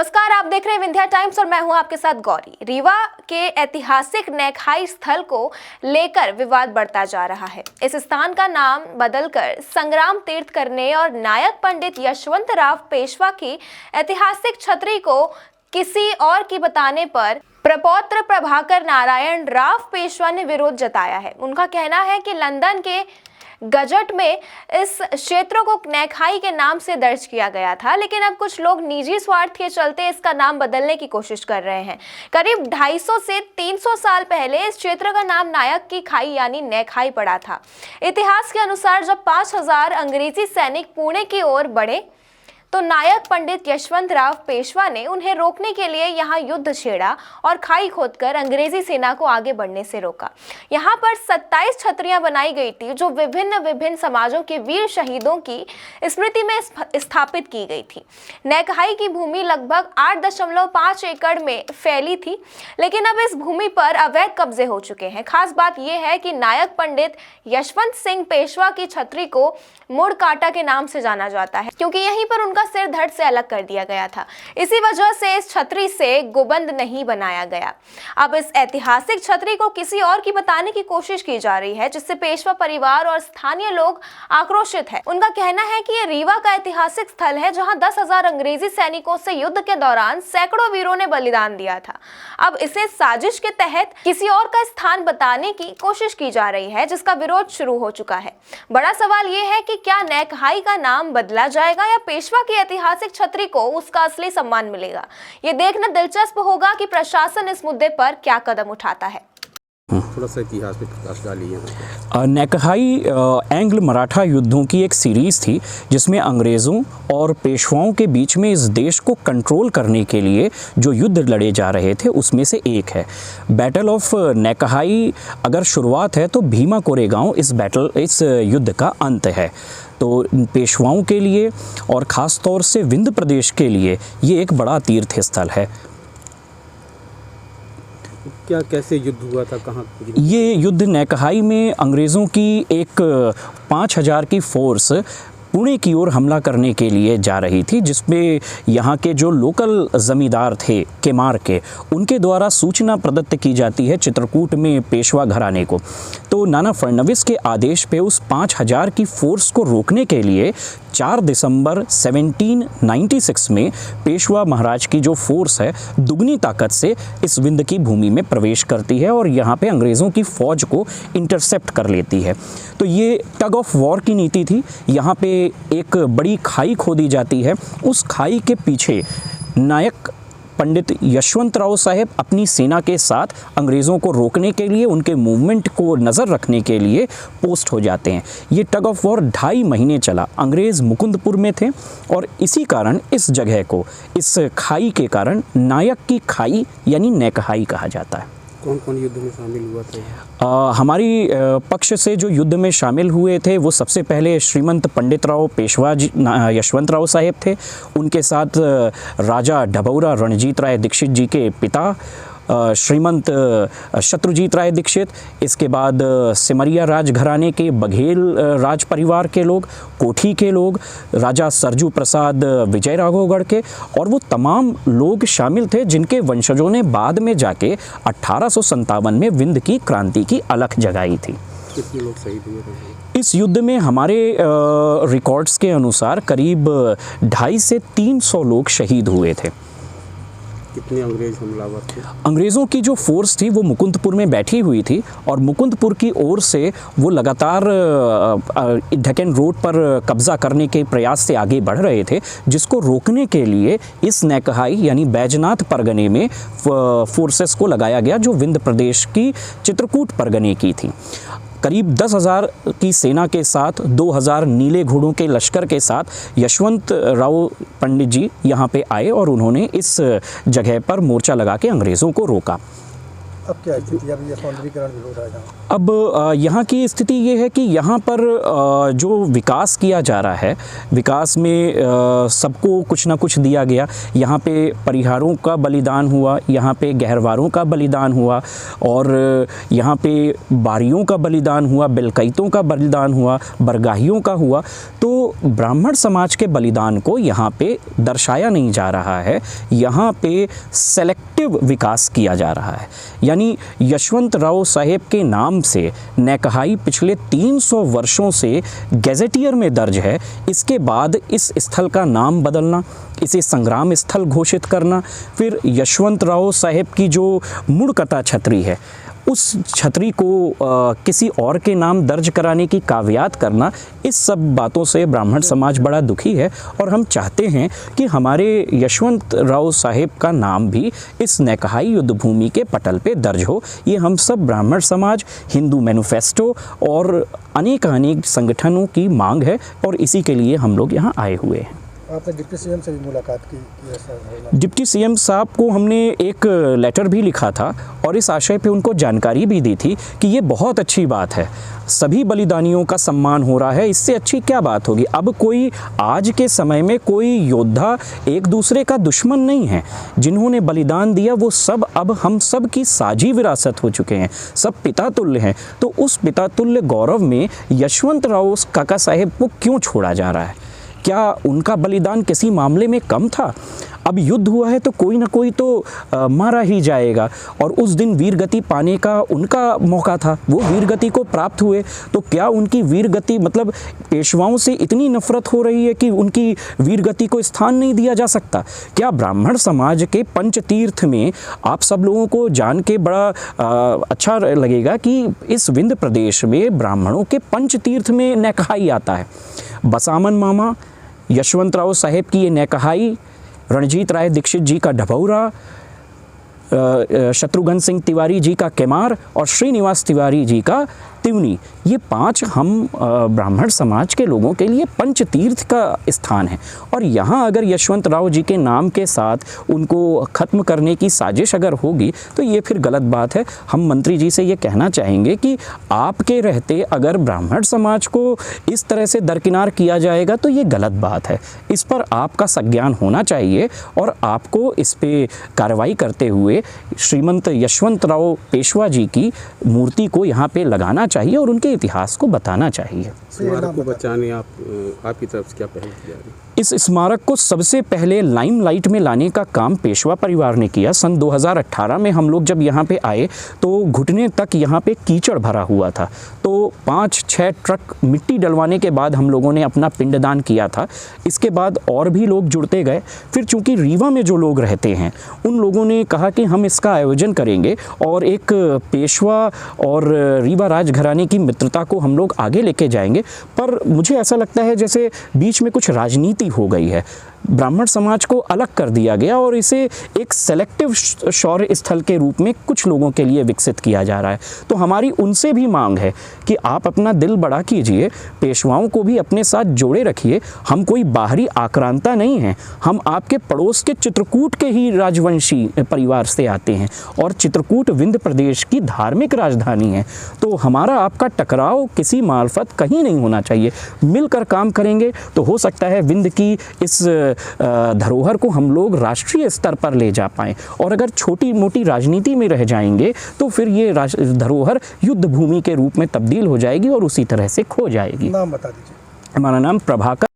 नमस्कार, आप देख रहे हैं विंध्या टाइम्स और मैं हूं आपके साथ गौरी। रीवा के ऐतिहासिक नैखाई स्थल को लेकर विवाद बढ़ता जा रहा है। इस स्थान का नाम बदलकर संग्राम तीर्थ करने और नायक पंडित यशवंतराव पेशवा की ऐतिहासिक छतरी को किसी और की बताने पर प्रपौत्र प्रभाकर नारायण राव पेशवा ने विरोध जताया है। उनका कहना है कि लंदन के गजट में इस क्षेत्र को नैखाई के नाम से दर्ज किया गया था, लेकिन अब कुछ लोग निजी स्वार्थ के चलते इसका नाम बदलने की कोशिश कर रहे हैं। करीब 250 से 300 साल पहले इस क्षेत्र का नाम नायक की खाई यानी नैखाई पड़ा था। इतिहास के अनुसार जब 5000 अंग्रेजी सैनिक पुणे की ओर बढ़े तो नायक पंडित यशवंतराव पेशवा ने उन्हें रोकने के लिए यहाँ युद्ध छेड़ा और खाई खोदकर अंग्रेजी सेना को आगे बढ़ने से रोका। यहाँ पर 27 छतरियां बनाई गई थी जो विभिन्न समाजों के वीर शहीदों की स्मृति में स्थापित की गई थी। नैखाई की भूमि लगभग 8.5 एकड़ में फैली थी, लेकिन अब इस भूमि पर अवैध कब्जे हो चुके हैं। खास बात यह है कि नायक पंडित यशवंत सिंह पेशवा की छतरी को मुड़ काटा के नाम से जाना जाता है, क्योंकि यहीं पर उनका सिर धड़ से अलग कर दिया गया था। इसी वजह से इस छतरी से गुबंद नहीं बनाया गया। अब इस ऐतिहासिक छतरी को किसी और की बताने की कोशिश की जा रही है, जिससे पेशवा परिवार और स्थानीय लोग आक्रोशित है। उनका कहना है कि ये रीवा का ऐतिहासिक स्थल है जहां 10,000 अंग्रेजी सैनिकों से युद्ध के दौरान सैकड़ों वीरों ने बलिदान दिया था। अब इसे साजिश के तहत किसी और का स्थान बताने की कोशिश की जा रही है, जिसका विरोध शुरू हो चुका है। बड़ा सवाल यह है कि क्या नैखाई का नाम बदला जाएगा या पेशवा की ऐतिहासिक छतरी को उसका असली सम्मान मिलेगा। ये देखना दिलचस्प होगा कि प्रशासन इस मुद्दे पर क्या कदम उठाता है। थोड़ा सा इतिहास पे प्रकाश डालिए। नैखाई एंग्ल मराठा युद्धों की एक सीरीज़ थी जिसमें अंग्रेज़ों और पेशवाओं के बीच में इस देश को कंट्रोल करने के लिए जो युद्ध लड़े जा रहे थे उसमें से एक है। बैटल ऑफ नैखाई अगर शुरुआत है तो भीमा कोरेगांव इस युद्ध का अंत है। तो पेशवाओं के लिए और ख़ास तौर से विंध्य प्रदेश के लिए ये एक बड़ा तीर्थ स्थल है। क्या कैसे युद्ध हुआ था, कहाँ? ये युद्ध नैखाई में अंग्रेज़ों की एक 5000 की फोर्स पुणे की ओर हमला करने के लिए जा रही थी, जिसमें यहाँ के जो लोकल ज़मींदार थे केमार के, उनके द्वारा सूचना प्रदत्त की जाती है चित्रकूट में पेशवा घराने को। तो नाना फडणवीस के आदेश पे उस 5000 की फोर्स को रोकने के लिए 4 दिसंबर 1796 में पेशवा महाराज की जो फोर्स है दुगनी ताकत से इस विंध्य की भूमि में प्रवेश करती है और यहाँ पे अंग्रेज़ों की फ़ौज को इंटरसेप्ट कर लेती है। तो ये टग ऑफ वॉर की नीति थी। यहाँ पे एक बड़ी खाई खोदी जाती है। उस खाई के पीछे नायक पंडित यशवंतराव साहब अपनी सेना के साथ अंग्रेज़ों को रोकने के लिए, उनके मूवमेंट को नज़र रखने के लिए पोस्ट हो जाते हैं। ये टग ऑफ वॉर 2.5 महीने चला। अंग्रेज़ मुकुंदपुर में थे और इसी कारण इस जगह को, इस खाई के कारण नायक की खाई यानी नैखाई कहा जाता है। कौन कौन युद्ध में शामिल हुआ था? हमारी पक्ष से जो युद्ध में शामिल हुए थे वो सबसे पहले श्रीमंत पंडितराव पेशवा जी यशवंतराव साहब थे। उनके साथ राजा ढबौरा रणजीत राय दीक्षित जी के पिता श्रीमंत शत्रुजीत राय दीक्षित, इसके बाद सिमरिया राज घराने के बघेल राज परिवार के लोग, कोठी के लोग, राजा सरजू प्रसाद विजय राघवगढ़ के, और वो तमाम लोग शामिल थे जिनके वंशजों ने बाद में जाके 1857 में विंध्य की क्रांति की अलख जगाई थी। कितने लोग शहीद हुए थे इस युद्ध में? हमारे रिकॉर्ड्स के अनुसार करीब 250 से 300 लोग शहीद हुए थे। कितने अंग्रेज हमलावर थे? अंग्रेज़ों की जो फोर्स थी वो मुकुंदपुर में बैठी हुई थी और मुकुंदपुर की ओर से वो लगातार डेक्कन रोड पर कब्ज़ा करने के प्रयास से आगे बढ़ रहे थे, जिसको रोकने के लिए इस नैखाई यानी बैजनाथ परगने में फोर्सेस को लगाया गया जो विंध्य प्रदेश की चित्रकूट परगने की थी। करीब 10,000 की सेना के साथ 2,000 नीले घोड़ों के लश्कर के साथ यशवंत राव पंडित जी यहाँ पे आए और उन्होंने इस जगह पर मोर्चा लगा के अंग्रेज़ों को रोका। अब क्या स्थिति है? अब ये सौंदर्यीकरण भी हो रहा है जहाँ? अब यहाँ की स्थिति ये है कि यहाँ पर जो विकास किया जा रहा है, विकास में सबको कुछ ना कुछ दिया गया। यहाँ पे परिहारों का बलिदान हुआ, यहाँ पे गहरवारों का बलिदान हुआ, और यहाँ पे बारियों का बलिदान हुआ, बिलकैतों का बलिदान हुआ, बरगाहियों का हुआ। तो ब्राह्मण समाज के बलिदान को यहाँ पे दर्शाया नहीं जा रहा है, यहाँ पे सेलेक्टिव विकास किया जा रहा है। यानी यशवंतराव साहेब के नाम से नैकहाई पिछले 300 वर्षों से गैजेटियर में दर्ज है। इसके बाद इस स्थल का नाम बदलना, इसे संग्राम स्थल घोषित करना, फिर यशवंतराव साहेब की जो मुड़कता छतरी है उस छतरी को किसी और के नाम दर्ज कराने की कावियात करना, इस सब बातों से ब्राह्मण समाज बड़ा दुखी है। और हम चाहते हैं कि हमारे यशवंतराव साहेब का नाम भी इस नैकहाई युद्ध भूमि के पटल पे दर्ज हो। ये हम सब ब्राह्मण समाज, हिंदू मैनिफेस्टो और अनेक संगठनों की मांग है, और इसी के लिए हम लोग यहाँ आए हुए हैं। आपने डिप्टी सीएम से भी मुलाकात की है? डिप्टी सीएम साहब को हमने एक लेटर भी लिखा था और इस आशय पे उनको जानकारी भी दी थी कि ये बहुत अच्छी बात है, सभी बलिदानियों का सम्मान हो रहा है, इससे अच्छी क्या बात होगी। अब कोई आज के समय में कोई योद्धा एक दूसरे का दुश्मन नहीं है। जिन्होंने बलिदान दिया वो सब अब हम सब की साझी विरासत हो चुके हैं, सब पिता तुल्य हैं। तो उस पिता तुल्य गौरव में यशवंतराव काका साहेब को क्यों छोड़ा जा रहा है? क्या उनका बलिदान किसी मामले में कम था? अब युद्ध हुआ है तो कोई ना कोई तो मारा ही जाएगा, और उस दिन वीरगति पाने का उनका मौका था, वो वीरगति को प्राप्त हुए। तो क्या उनकी वीरगति, मतलब पेशवाओं से इतनी नफरत हो रही है कि उनकी वीरगति को स्थान नहीं दिया जा सकता? क्या ब्राह्मण समाज के पंचतीर्थ में आप सब लोगों को जान के बड़ा अच्छा लगेगा कि इस विंध्य प्रदेश में ब्राह्मणों के पंचतीर्थ में नैकहाई आता है। बसामन मामा, यशवंतराव साहेब की ये नैकहाई, रणजीत राय दीक्षित जी का ढबौरा, शत्रुघ्न सिंह तिवारी जी का केमार और श्रीनिवास तिवारी जी का तिवनी, ये 5 हम ब्राह्मण समाज के लोगों के लिए पंचतीर्थ का स्थान है। और यहाँ अगर यशवंतराव जी के नाम के साथ उनको ख़त्म करने की साजिश अगर होगी तो ये फिर गलत बात है। हम मंत्री जी से ये कहना चाहेंगे कि आपके रहते अगर ब्राह्मण समाज को इस तरह से दरकिनार किया जाएगा तो ये गलत बात है। इस पर आपका संज्ञान होना चाहिए और आपको इस पे कार्रवाई करते हुए श्रीमंत यशवंतराव पेशवा जी की मूर्ति को यहाँ पे लगाना चाहिए और उनके इतिहास को बताना चाहिए। स्मारक को बचाने आपकी तरफ से क्या पहल की जा रही है? इस स्मारक को सबसे पहले लाइमलाइट में लाने का काम पेशवा परिवार ने किया। सन 2018 में हम लोग जब यहाँ पे आए तो घुटने तक यहाँ पे कीचड़ भरा हुआ था, तो 5-6 ट्रक मिट्टी डलवाने के बाद हम लोगों ने अपना पिंडदान किया था। इसके बाद और भी लोग जुड़ते गए। फिर चूँकि रीवा में जो लोग रहते हैं उन लोगों ने कहा कि हम इसका आयोजन करेंगे और एक पेशवा और रीवा राजघराने की मित्रता को हम लोग आगे लेके जाएंगे। पर मुझे ऐसा लगता है जैसे बीच में कुछ राजनीति हो गई है, ब्राह्मण समाज को अलग कर दिया गया और इसे एक सेलेक्टिव शौर्य स्थल के रूप में कुछ लोगों के लिए विकसित किया जा रहा है। तो हमारी उनसे भी मांग है कि आप अपना दिल बड़ा कीजिए, पेशवाओं को भी अपने साथ जोड़े रखिए। हम कोई बाहरी आक्रांता नहीं हैं, हम आपके पड़ोस के चित्रकूट के ही राजवंशी परिवार से आते हैं और चित्रकूट विंध्य प्रदेश की धार्मिक राजधानी है। तो हमारा आपका टकराव किसी मार्फत कहीं नहीं होना चाहिए। मिलकर काम करेंगे तो हो सकता है विंध्य की इस धरोहर को हम लोग राष्ट्रीय स्तर पर ले जा पाएं। और अगर छोटी मोटी राजनीति में रह जाएंगे तो फिर ये धरोहर युद्ध भूमि के रूप में तब्दील हो जाएगी और उसी तरह से खो जाएगी। नाम बता दीजिए। हमारा नाम प्रभाकर